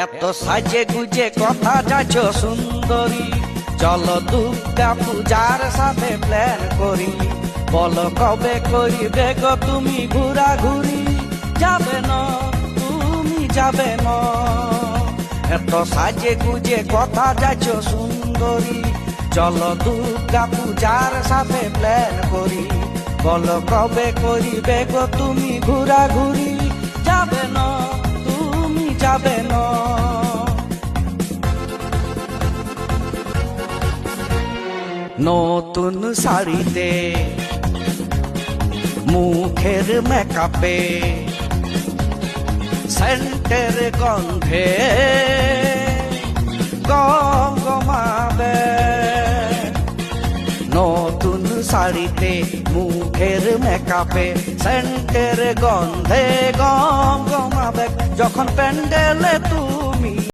এত সাজে গুজে কথা যাচ্ছ সুন্দরী, চলো দুর্গা পূজার সাথে প্ল্যান করি। বলো কবে করিবে গো তুমি ঘুরাঘুরি, যাবে না তুমি যাবে না। এত সাজে গুজে কথা যাচ্ছ সুন্দরী, চলো দুর্গা পূজার সাথে প্ল্যান করি। বলো কবে করিবে গো তুমি ঘুরাঘুরি, যাবে না তুমি যাবে না। নতুন শাড়িতে মুখের মেকআপে সেন্টের গন্ধে গমগমাবে। নতুন শাড়িতে মুখের মেকআপে সেন্টের গন্ধে গমগমাবে। যখন প্যান্ডেলে